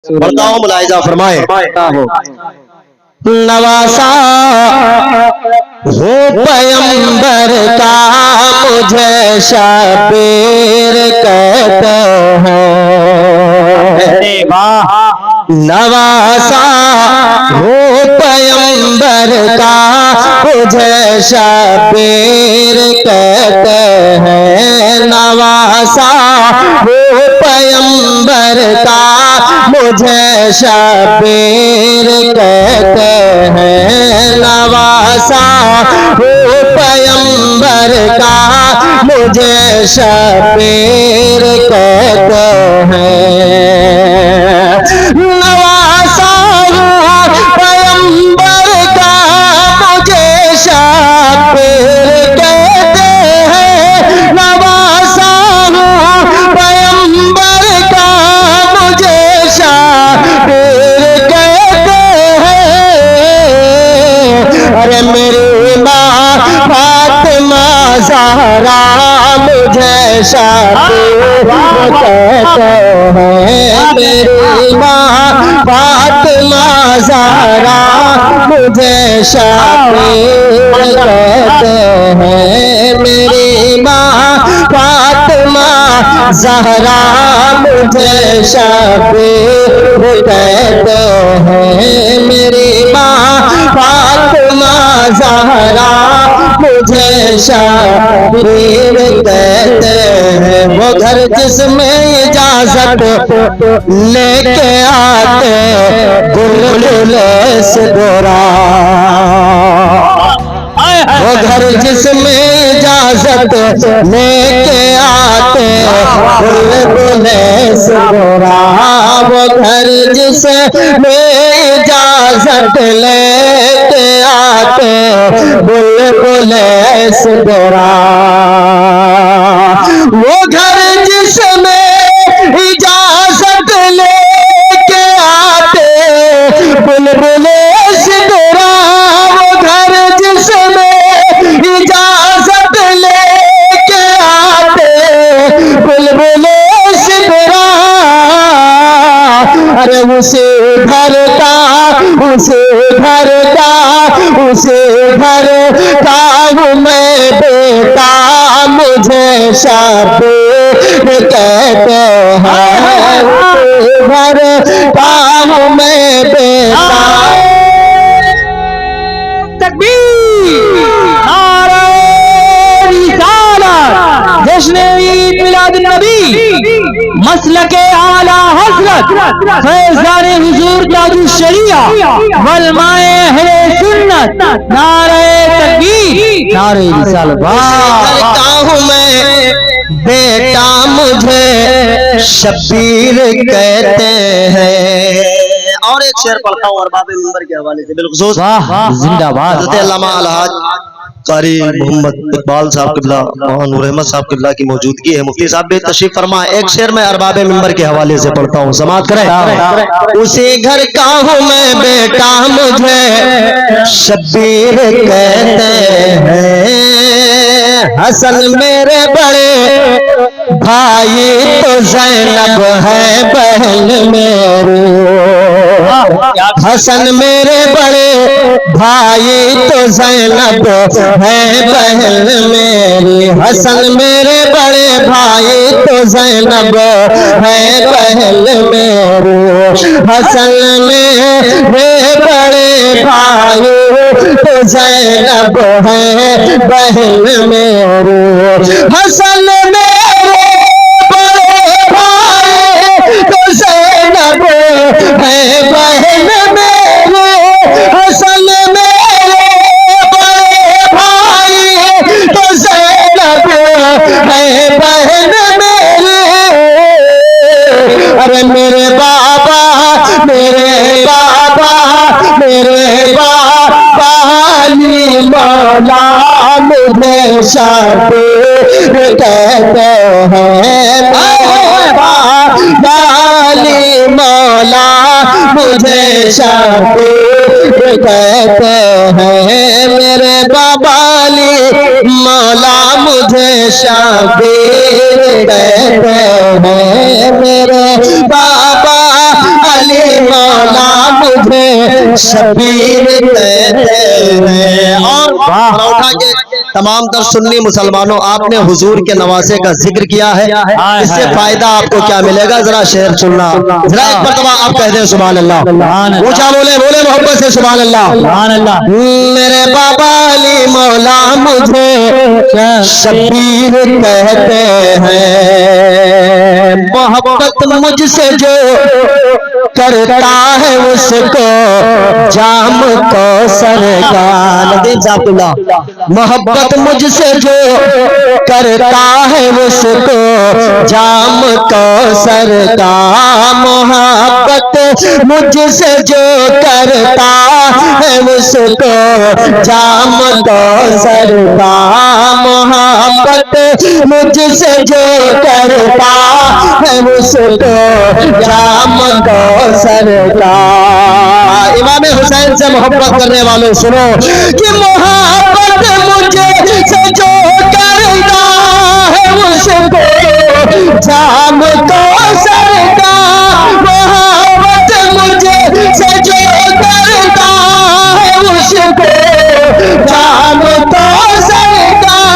बढ़ता हूँ, मुलाहिजा फरमाए। नवासा हो पैगंबर का मुझे शबीर कहते हैं। नवासा हो पैगंबर का मुझे शबीर कहते हैं। नवासा हो पैगंबर का मुझे शबीर कहते हैं। नवासा हो पैगंबर का मुझे शबीर कहते हैं। नवासा हो पैगंबर का मुझे शबीर कहते हैं। नवासा हो पैगंबर का मुझे शबीर कहते हैं। अरे मेरी माँ फातिमा ज़हरा मुझे शबीर कहते हैं। मेरी माँ फातिमा ज़हरा मुझे शबीर कहते हैं। मेरी माँ फातिमा ज़हरा मुझे शबीर कहते हैं। मेरी माँ फातिमा ज़हरा मुझे शबीर कहते हैं। वो घर जिसमें इजाजत लेके आते बुलबुल से गोरा, वो घर जिसमें इजाजत लेके आते बुलबुल से गोरा, वो घर जिसमें इजाजत लेके आते बुलबुल से गोरा, वो घर जिसमें इजाजत लेके आते बुलबुल से गोरा, वो घर जिसमें इजाजत लेके आते बुलबुल से गोरा। अरे उसे घर का मैं बेटा मुझे शबीर कहते हैं। घर का मैं बेटा। तकबीर, नारे रिसालत, जश्न ईद मिलादुन नबी, मसलके आला हज़रत फैज़ाने हुज़ूर ताजुश शरिया वलमाए अहले सुन्नत। नारे तकबीर, नारे रिसालत। करता हूँ मैं बेटा मुझे शबीर कहते हैं। और एक शेर पढ़ता हूँ अरबाब मिंबर के हवाले से बिलखुसूस जिंदाबाद हज़रत अल्लामा अलहाज कारी मोहम्मद इकबाल साहब किबला मोहन नूर अहमद साहब किबला की मौजूदगी है। मुफ्ती साहब भी तशरीफ फरमा। एक शेर में अरबाब मिंबर के हवाले से पढ़ता हूँ, समाअत करें। उसी घर का हूँ मैं बेटा मुझे शबीर कहते हैं। हसन मेरे बड़े भाई तो ज़ैनब है बहन मेरी। हसन मेरे बड़े भाई तो ज़ैनब है बहन मेरी। हसन मेरे बड़े भाई तो ज़ैनब है बहन मेरी। हसन मेरे बड़े भाई तो ज़ैनब है बहन मेरी। हसन मेरे बड़े भाई तो ज़ैनब है बहन मेरी। हसन मेरे बड़े भाई तो ज़ैनब है बहन मेरी। अरे मेरे बाबा अली मौला मुझे शबीर कहते हैं। अली मौला मुझे शबीर कहते हैं। मेरे बाबा अली मौला मुझे शबीर कहते हैं। मेरे बाबा अली शबीर कहते हैं। और उठा के तमाम तर सुन्नी मुसलमानों, आपने हुजूर के नवासे का जिक्र किया है, इससे फायदा आपको क्या मिलेगा, जरा शेर सुनना, जरा एक मरतबा आप कह दें सुभान अल्लाह, ऊंचा बोले बोले मोहब्बत से सुभान अल्लाह। मेरे बाबा अली मौला मुझे शबीर कहते हैं, मोहब्बत मुझसे जो करता है उसको जाम को सरकार। नदीम साहब, मोहब्बत मुझसे जो करता है उसको जाम को सरकार। मोहब्बत मुझसे जो करता है उसको जाम को सरकार। मोहब्बत मुझसे जो करता है उसको जाम को सरकार। इमाम हुसैन से मोहब्बत करने वालों सुनो कि मोहब्बत मुझे से जो करता है उसको जाम को सरकार। मोहब्बत मुझे से जो करता है उसको जाम को सरकार।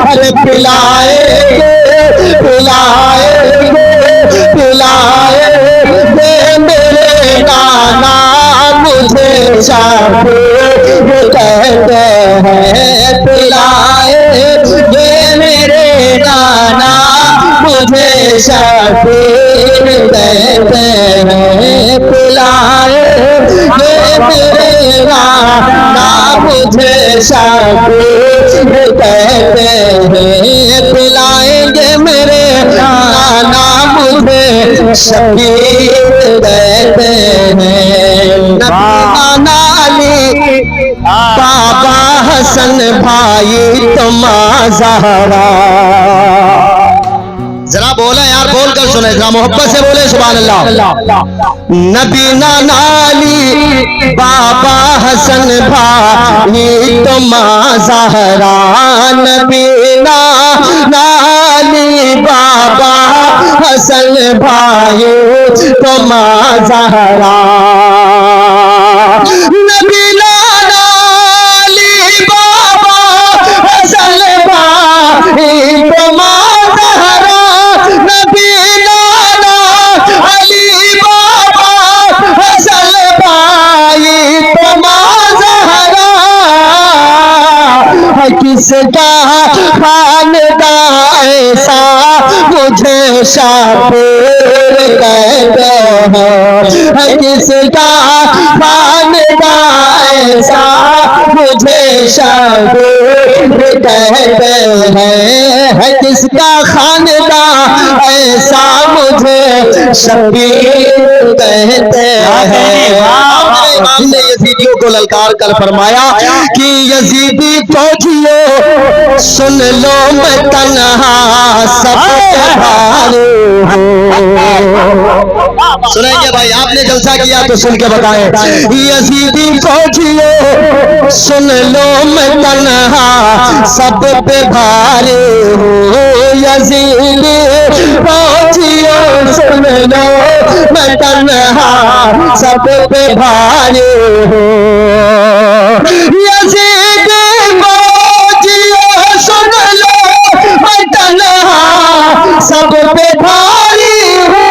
अरे पिलाएंगे पिलाएंगे पिलाएंगे मेरे नाना मुझे शबीर कहते हैं। पिलाएंगे मेरे नाना मुझे शबीर कहते हैं। पिलाएंगे मेरे नाना मुझे शबीर कहते हैं। पिलाएंगे मेरे नाना मुझे शबीर कहते हैं। नाना अली बाबा हसन भाई तुमा ज़हरा। जरा बोले यार, बोल कर सुने, जरा मोहब्बत से बोले सुभान अल्लाह। नबी नाना अली बाबा हसन भाई तुमा ज़हरा। नबी नाना अली बाबा हसन भाई तुमा ज़हरा। नबी नाना अली बाबा हसन भाई तुमा ज़हरा। नबी नाना अली बाबा हसन भाई तुमा ज़हरा। किसका खानदा ऐसा मुझे शबीर कहते हैं। किसका खानदा ऐसा मुझे शबीर कहते हैं। किसका खानदा ऐसा मुझे शबीर कहते हैं। इमाम ने यजीदियों को ललकार कर फरमाया कि यजीदी फौजियों सुन लो मैं तन्हा सब भारी हूँ। सुनेंगे भाई, आपने जलसा किया तो सुन के बताएं। यजीदी फौजियों सुन लो मैं तन्हा सब पे भारी हूँ। यजीदी फौजियों सुन लो मैं तन्हा सब पे भारी हूँ। यजीदी फौजियों सुन लो मैं तन्हा सब पे भारी हूँ।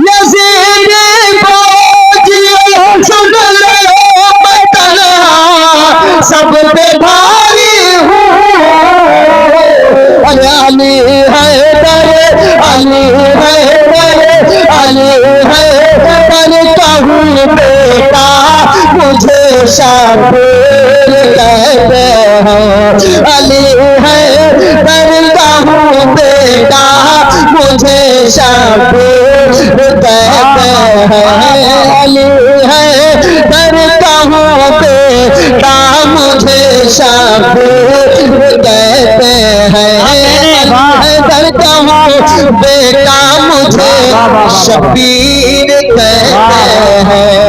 यजीदी फौजियों सुन लो मैं तन्हा सब पे भारी हूँ। अली है दरे अली है दरे अली है दरे कहूँ बेटा मुझे शबीर कहते हैं। अली है दरे कहूँ बेटा मुझे शबीर कहते हैं। अली है दरे कहूँ बेटा मुझे शबीर कहते हैं। दर कहूँ बेटा मुझे शबीर कहते हैं।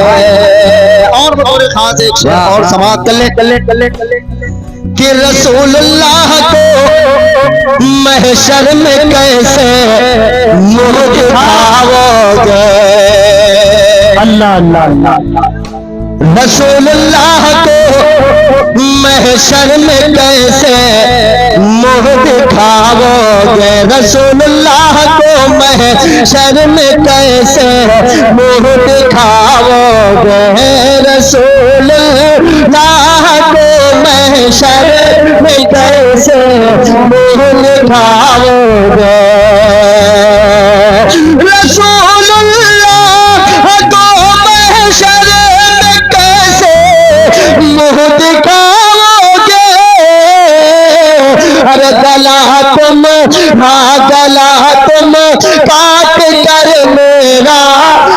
और खास एक शेर और समाप्त कर ले कि रसूलुल्लाह को महशर में कैसे मुँह दिखाओगे। अल्लाह अल्लाह अल्लाह। रसूलुल्लाह को महशर में कैसे मुँह दिखाओगे, रसूलुल्लाह को महशर में कैसे मुँह दिखाओगे, रसूलुल्लाह को महशर में कैसे मुँह दिखाओगे, रसूलुल्लाह को महशर मुँह दिखाओगे। अरे गला तुम, हाँ गला तुम काट कर मेरा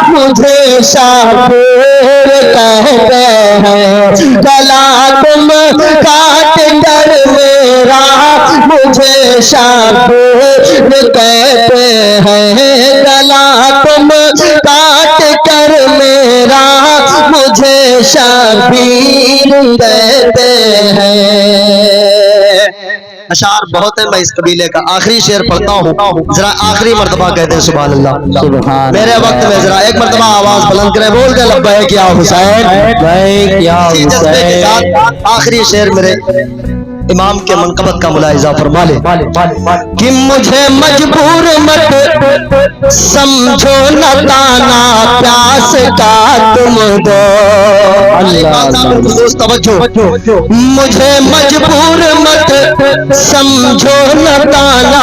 मुझे शाबीर कहते हैं, गला तुम काट कर मेरा मुझे शाबीर कहते हैं, गला तुम काट कर मेरा मुझे शाबीर कहते हैं। अशार बहुत है, मैं इस कबीले का आखिरी शेर पढ़ता हूँ, जरा आखिरी मर्तबा कहते हैं सुभान अल्लाह। सुभान मेरे वक्त में जरा एक मर्तबा आवाज बुलंद करें, बोल दे लब्बैक या हुसैन, लब्बैक या इसी जज्बे के हुसैन। साथ आखिरी शेर मेरे इमाम के मनकबत का मुलाहिजा फरमा ले कि मुझे मजबूर मत समझो न ताना प्यास का तुम दो, मुझे मजबूर मत समझो न ताना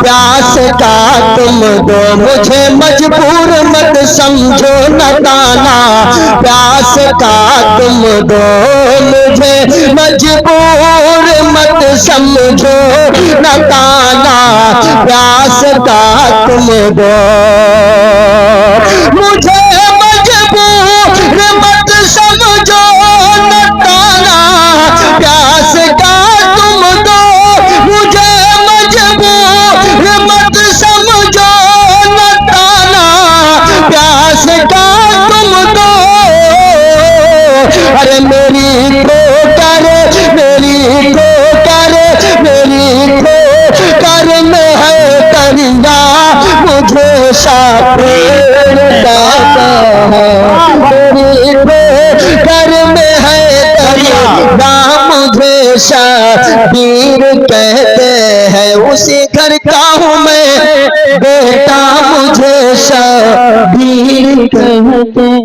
प्यास का तुम दो, मुझे मजबूर मत समझो न ताना प्यास का तुम दो, मुझे मजबूर मत समझो न ताना प्यास का तुम दो, मुझे मजबूर मत समझो न ताना प्यास का तुम दो, मुझे मजबूर मत समझो न ताना प्यास का तुम दो, अरे मेरी ठोकर मेरी ठोकर मेरी ठोकर में है दरिया मुझे शाबीर कहते हैं, मेरी ठोकर में है दरिया मुझे शाबीर कहते हैं, उसी घर का हूँ मैं बेटा मुझे शाबीर कहते